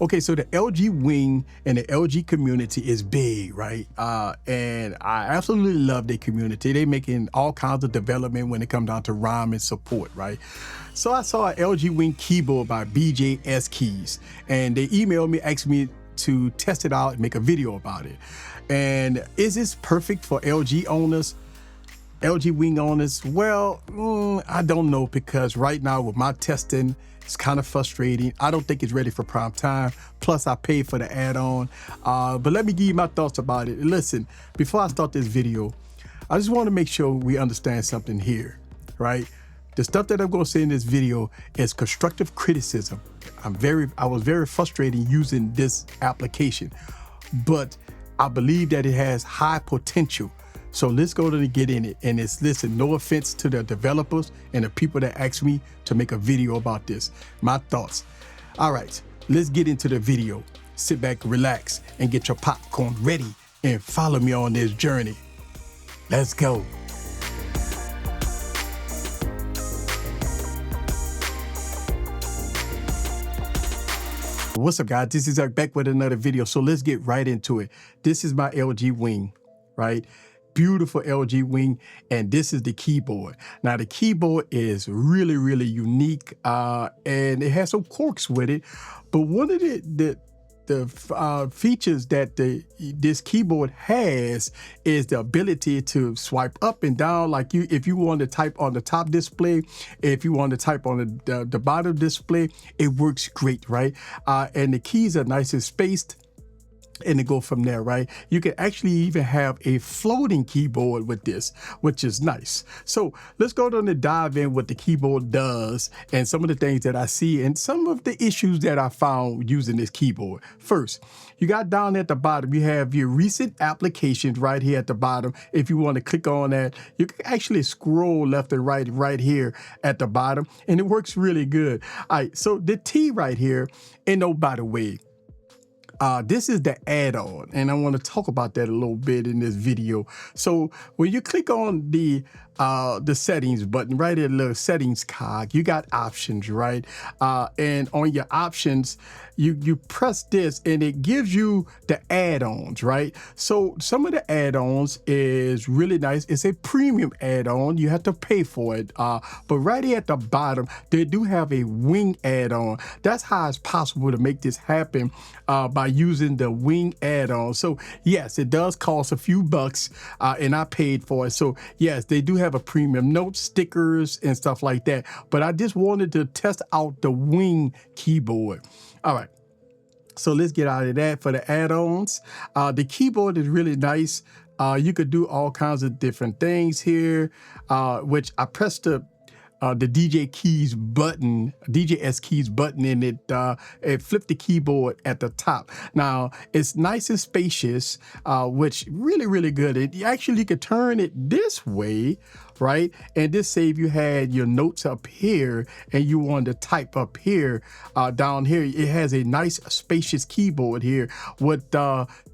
Okay, so the LG wing and the LG community is big, right? And I absolutely love their community. They making all kinds of development when it comes down to ROM and support, right? So I saw an LG wing keyboard by BJS Keys, and they emailed me, asked me to test it out and make a video about it. And is this perfect for LG owners? LG wing owners? Well, I don't know, because right now with my testing, it's kind of frustrating. I don't think it's ready for prime time. Plus, I paid for the add-on. But let me give you my thoughts about it. Listen, before I start this video, I just want to make sure we understand something here, right? The stuff that I'm going to say in this video is constructive criticism. I was very frustrated using this application, but I believe that it has high potential. So let's go to get in it. And it's, listen, no offense to the developers and the people that asked me to make a video about this. My thoughts. All right, let's get into the video. Sit back, relax, and get your popcorn ready and follow me on this journey. Let's go. What's up, guys? This is Eric back with another video. So let's get right into it. This is my LG wing, right? Beautiful LG wing, and this is the keyboard. Now the keyboard is really, really unique, and it has some quirks with it. But one of the features that this keyboard has is the ability to swipe up and down, like if you want to type on the top display, if you want to type on the bottom display, it works great, right? And the keys are nice and spaced. And to go from there, right? You can actually even have a floating keyboard with this, which is nice. So let's go down and dive in what the keyboard does and some of the things that I see and some of the issues that I found using this keyboard. First, you got down at the bottom, you have your recent applications right here at the bottom. If you want to click on that, you can actually scroll left and right here at the bottom, and it works really good. All right, so the T right here, and oh, by the way, this is the add-on, and I want to talk about that a little bit in this video. So when you click on the settings button right at the little settings cog, you got options, right? And on your options, you press this and it gives you the add-ons, right? So some of the add-ons is really nice. It's a premium add-on. You have to pay for it. But right here at the bottom, they do have a wing add-on. That's how it's possible to make this happen by using the wing add-on. So yes, it does cost a few bucks, and I paid for it. So yes, they do have a premium note, stickers, and stuff like that. But I just wanted to test out the wing keyboard. All right. So let's get out of that for the add-ons. The keyboard is really nice. You could do all kinds of different things here, which I pressed the DJ keys button, DJS keys button, and it flipped the keyboard at the top. Now it's nice and spacious, which really, really good. You could turn it this way, right? And this say if you had your notes up here and you wanted to type up here, down here, it has a nice spacious keyboard here with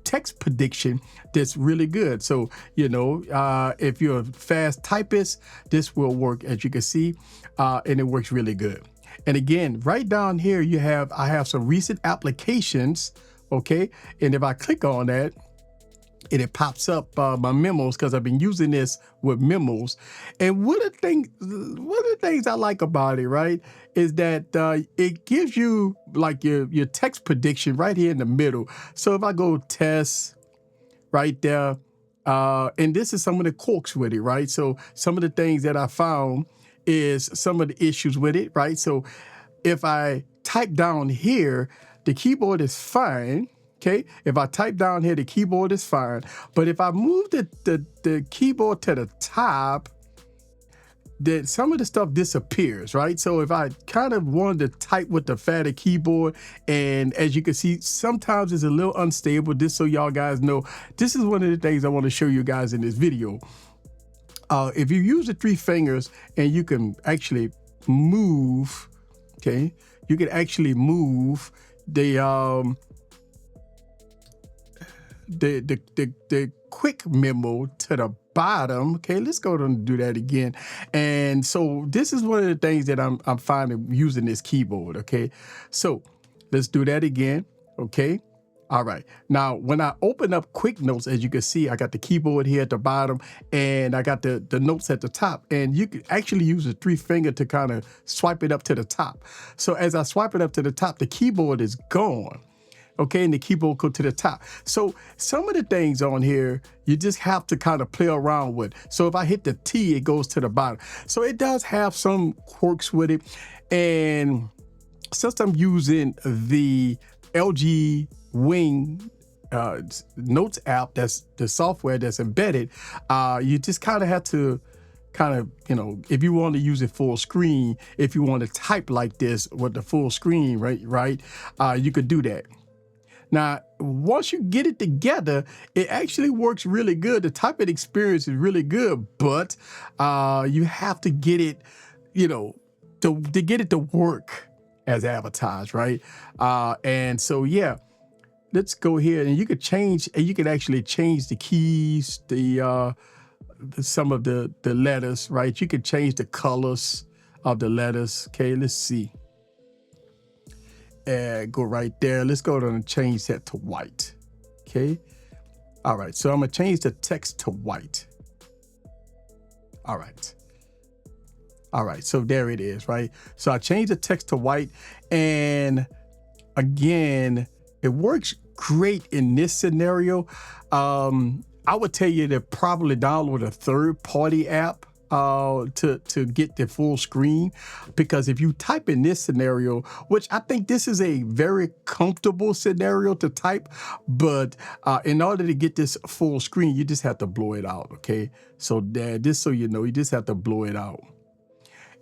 text prediction that's really good. So, you know, if you're a fast typist, this will work, as you can see, and it works really good. And again, right down here, I have some recent applications, okay? And if I click on that, and it pops up my memos, because I've been using this with memos. And one of the things I like about it, right, is that it gives you like your text prediction right here in the middle. So if I go test right there, and this is some of the quirks with it, right? So some of the things that I found is some of the issues with it, right? So if I type down here, the keyboard is fine. Okay, if I type down here, the keyboard is fine. But if I move the keyboard to the top, then some of the stuff disappears, right? So if I kind of wanted to type with the fatter keyboard, and as you can see, sometimes it's a little unstable. Just so y'all guys know, this is one of the things I want to show you guys in this video. If you use the 3 fingers and you can actually move, okay, you can actually move the quick memo to the bottom. Okay, let's go and do that again. And so this is one of the things that I'm finding using this keyboard. Okay, so Let's do that again. Okay. All right. Now, when I open up Quick Notes, as you can see, I got the keyboard here at the bottom and I got the notes at the top. And you can actually use a 3-finger to kind of swipe it up to the top. So as I swipe it up to the top, the keyboard is gone. Okay, and the keyboard go to the top. So some of the things on here, you just have to kind of play around with. So if I hit the T, it goes to the bottom. So it does have some quirks with it. And since I'm using the LG Wing Notes app, that's the software that's embedded, you just kind of have to if you want to use it full screen, if you want to type like this with the full screen, right, you could do that. Now, once you get it together, it actually works really good. The typing experience is really good, but you have to get it, to get it to work as advertised, right? And so, yeah, let's go here and you could actually change the keys, some of the letters, right? You could change the colors of the letters. Okay, let's see. Go right there. Let's go and change that to white. Okay. All right. So I'm going to change the text to white. All right. All right. So there it is, right? So I changed the text to white. And again, it works great in this scenario. I would tell you to probably download a third-party app to get the full screen, because if you type in this scenario, which I think this is a very comfortable scenario to type, but in order to get this full screen, you just have to blow it out. Okay, so just so you know, you just have to blow it out.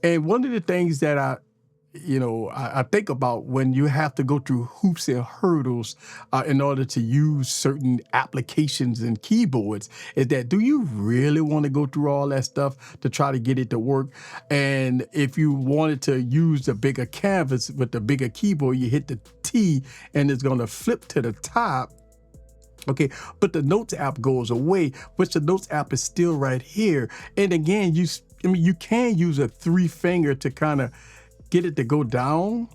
And one of the things that I think about when you have to go through hoops and hurdles in order to use certain applications and keyboards is that, do you really want to go through all that stuff to try to get it to work? And if you wanted to use the bigger canvas with the bigger keyboard, you hit the T and it's going to flip to the top. Okay, but the Notes app goes away, which the Notes app is still right here. And again, you can use a 3-finger to kind of get it to go down.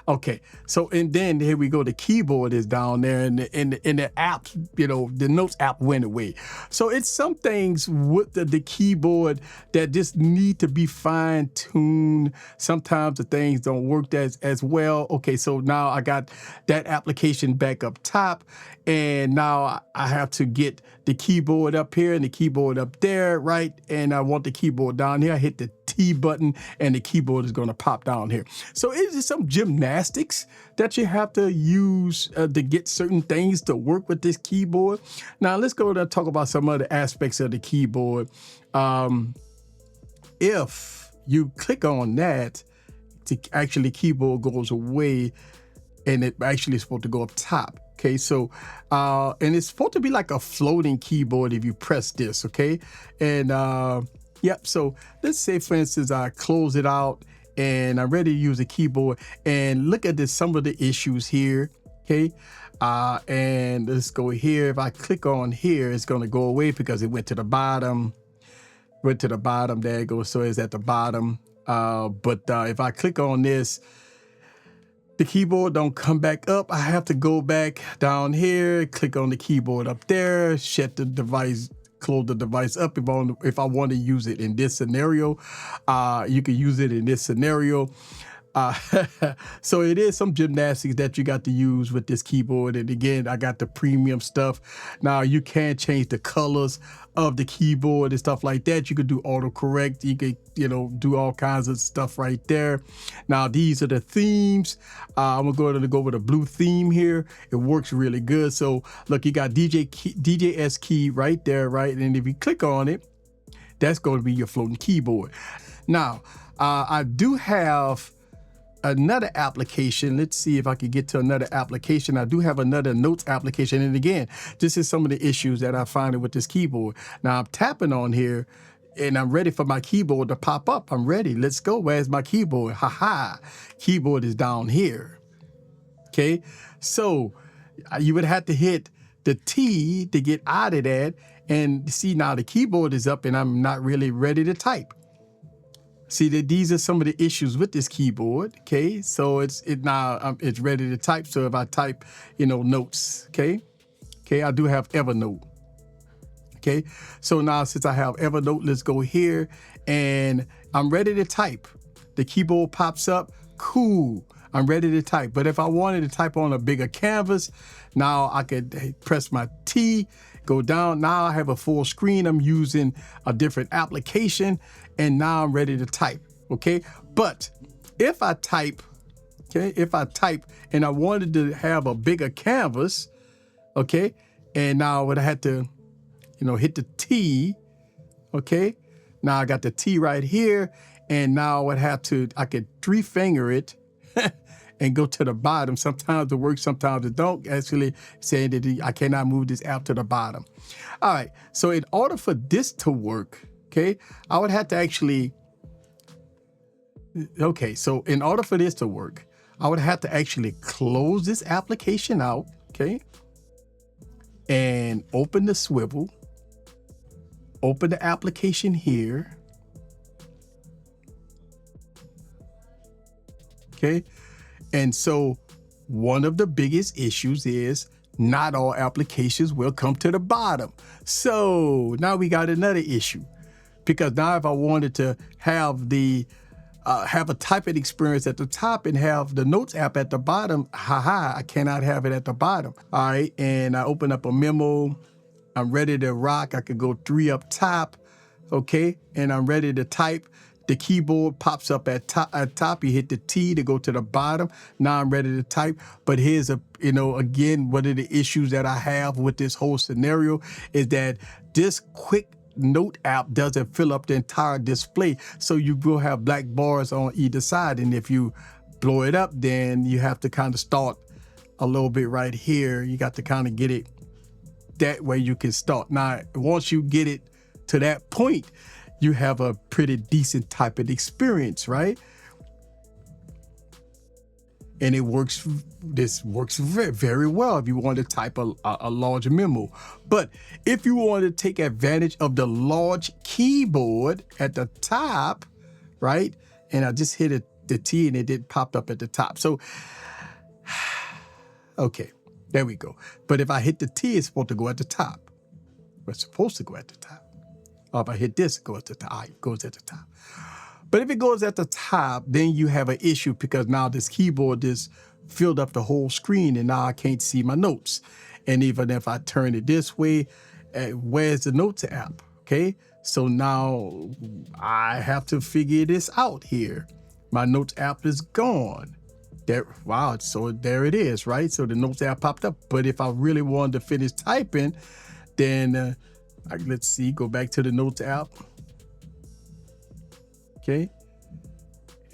Okay. So, and then here we go. The keyboard is down there, and the app, the Notes app went away. So it's some things with the keyboard that just need to be fine-tuned. Sometimes the things don't work as well. Okay, so now I got that application back up top, and now I have to get the keyboard up here and the keyboard up there, right? And I want the keyboard down here. I hit the T button and the keyboard is going to pop down here. So it's just some gymnastics that you have to use to get certain things to work with this keyboard. Now let's go and talk about some other aspects of the keyboard. If you click on that, the keyboard goes away and it actually is supposed to go up top. Okay, so, and it's supposed to be like a floating keyboard if you press this, okay? And, yep, so let's say, for instance, I close it out and I'm ready to use the keyboard. And look at some of the issues here, okay? And let's go here. If I click on here, it's going to go away because it went to the bottom. There it goes, so it's at the bottom. But if I click on this, the keyboard don't come back up. I have to go back down here, click on the keyboard up there, shut the device, close the device up. If I want to use it in this scenario, you can use it in this scenario. So it is some gymnastics that you got to use with this keyboard. And again, I got the premium stuff. Now you can change the colors of the keyboard and stuff like that. You could do autocorrect. You could, do all kinds of stuff right there. Now these are the themes. I'm gonna go with a blue theme here. It works really good. So look, you got DJS key right there, right? And if you click on it, that's going to be your floating keyboard. Now, I do have another application. Let's see if I can get to another application. I do have another Notes application. And again, this is some of the issues that I find with this keyboard. Now I'm tapping on here and I'm ready for my keyboard to pop up. I'm ready. Let's go. Where's my keyboard? Haha. Keyboard is down here. Okay. So you would have to hit the T to get out of that. And see, now the keyboard is up and I'm not really ready to type. See that these are some of the issues with this keyboard. Okay, so it's ready to type. So if I type, notes, okay, I do have Evernote. Okay, so now since I have Evernote, let's go here and I'm ready to type. The keyboard pops up. Cool, I'm ready to type. But if I wanted to type on a bigger canvas, now I could press my T, go down. Now I have a full screen. I'm using a different application and now I'm ready to type. Okay, but if I type, and I wanted to have a bigger canvas, okay, and now I would have had to hit the T, okay? Now I got the T right here, and now I could three finger it and go to the bottom. Sometimes it works, sometimes it don't. Actually saying that I cannot move this app to the bottom. All right, so in order for this to work, okay, I would have to actually, so in order for this to work, I would have to actually close this application out, okay? And open the Swivel. Open the application here. Okay. And so one of the biggest issues is not all applications will come to the bottom. So now we got another issue, because now if I wanted to have have a typing experience at the top and have the Notes app at the bottom, I cannot have it at the bottom. All right. And I open up a memo. I'm ready to rock. I could go 3 up top, okay? And I'm ready to type. The keyboard pops up at top. You hit the T to go to the bottom. Now I'm ready to type. But here's again, one of the issues that I have with this whole scenario is that this quick note app doesn't fill up the entire display. So you will have black bars on either side. And if you blow it up, then you have to kind of start a little bit right here. You got to kind of get it that way you can start. Now, once you get it to that point, you have a pretty decent typing experience, right? And this works very, very well if you want to type a large memo. But if you want to take advantage of the large keyboard at the top, right? And I just hit the T and it did pop up at the top. So, okay. There we go. But if I hit the T, it's supposed to go at the top. It's supposed to go at the top. Or if I hit this, it goes at the top. It goes at the top. But if it goes at the top, then you have an issue, because now this keyboard is filled up the whole screen and now I can't see my notes. And even if I turn it this way, where's the Notes app? Okay. So now I have to figure this out here. My Notes app is gone. Wow, so there it is, right? So the Notes app popped up. But if I really wanted to finish typing, then let's see, go back to the Notes app. Okay.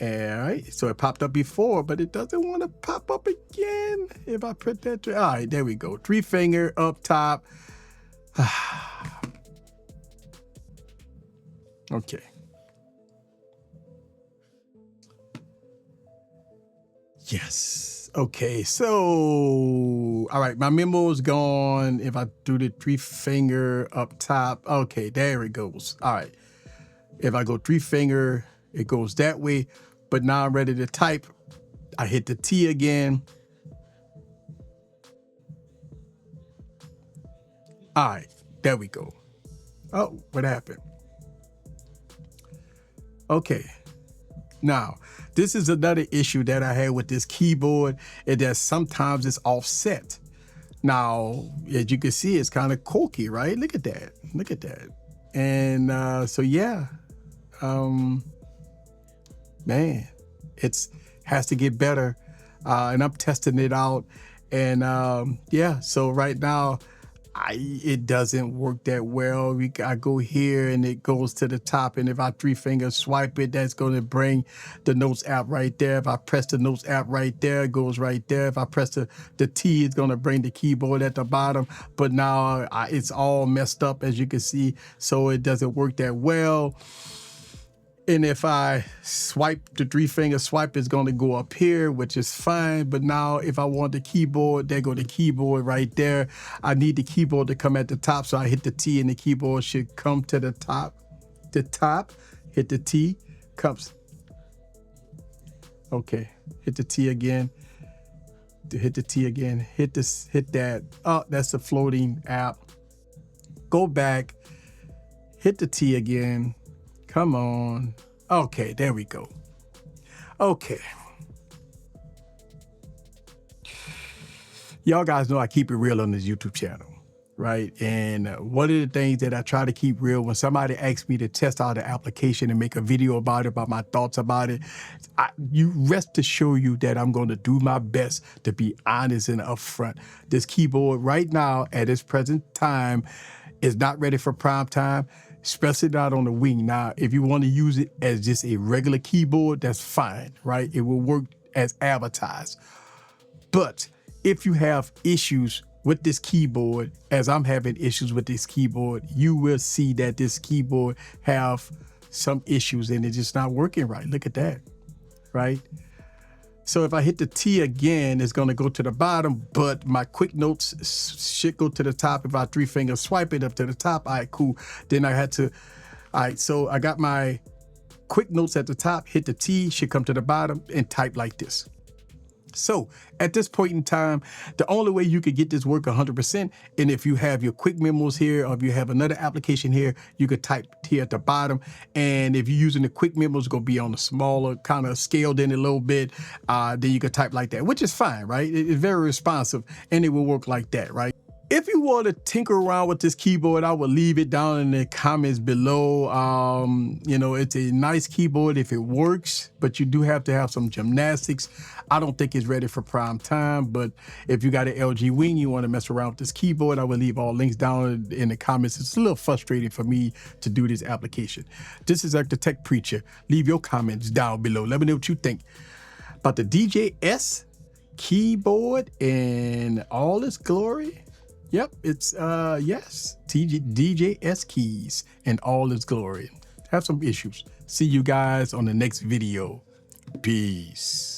All right, so it popped up before, but it doesn't want to pop up again. If I put that, all right, there we go. 3 finger up top. Okay. Yes. Okay. So, all right. My memo is gone. If I do the 3 finger up top. Okay. There it goes. All right. If I go 3 finger, it goes that way. But now I'm ready to type. I hit the T again. All right. There we go. Oh, what happened? Okay. Now, this is another issue that I had with this keyboard, is that sometimes it's offset. Now, as you can see, it's kind of quirky, right? Look at that. Look at that. And so, yeah, man, it's has to get better. And I'm testing it out. And yeah, so right now, it doesn't work that well. I go here and it goes to the top, and if I 3 finger swipe it, that's going to bring the Notes app right there. If I press the Notes app right there, it goes right there. If I press the T, it's going to bring the keyboard at the bottom. But now it's all messed up, as you can see, so it doesn't work that well. And if I swipe, the 3 finger swipe is going to go up here, which is fine. But now if I want the keyboard, there go the keyboard right there. I need the keyboard to come at the top. So I hit the T and the keyboard should come to the top. Hit the T, comes. Okay, hit the T again. Hit the T again. Hit this. Hit that. Oh, that's a floating app. Go back. Hit the T again. Come on. Okay, there we go. Okay. Y'all guys know I keep it real on this YouTube channel, right? And one of the things that I try to keep real, when somebody asks me to test out an application and make a video about it, about my thoughts about it, you rest assured you that I'm going to do my best to be honest and upfront. This keyboard right now, at its present time, is not ready for prime time, especially not on the wing. Now, if you want to use it as just a regular keyboard, that's fine, right? It will work as advertised. But if you have issues with this keyboard, as I'm having issues with this keyboard, you will see that this keyboard have some issues and it's just not working right. Look at that, right? So if I hit the T again, it's going to go to the bottom, but my quick notes should go to the top. If I 3-finger swipe it up to the top, all right, cool. Then I had to, all right, so I got my quick notes at the top, hit the T, should come to the bottom and type like this. So at this point in time, the only way you could get this work 100%, and if you have your quick memos here, or if you have another application here, you could type here at the bottom. And if you're using the quick memos, it's going to be on a smaller, kind of scaled in a little bit. Then you could type like that, which is fine, right? It's very responsive and it will work like that, right? If you want to tinker around with this keyboard, I will leave it down in the comments below. You know, it's a nice keyboard if it works, but you do have to have some gymnastics. I don't think it's ready for prime time, but if you got an LG Wing, you want to mess around with this keyboard, I will leave all links down in the comments. It's a little frustrating for me to do this application. This is the Tech Preacher. Leave your comments down below. Let me know what you think about the DJS keyboard in all its glory. Yep, it's, yes, DJS keys in all its glory. Have some issues. See you guys on the next video. Peace.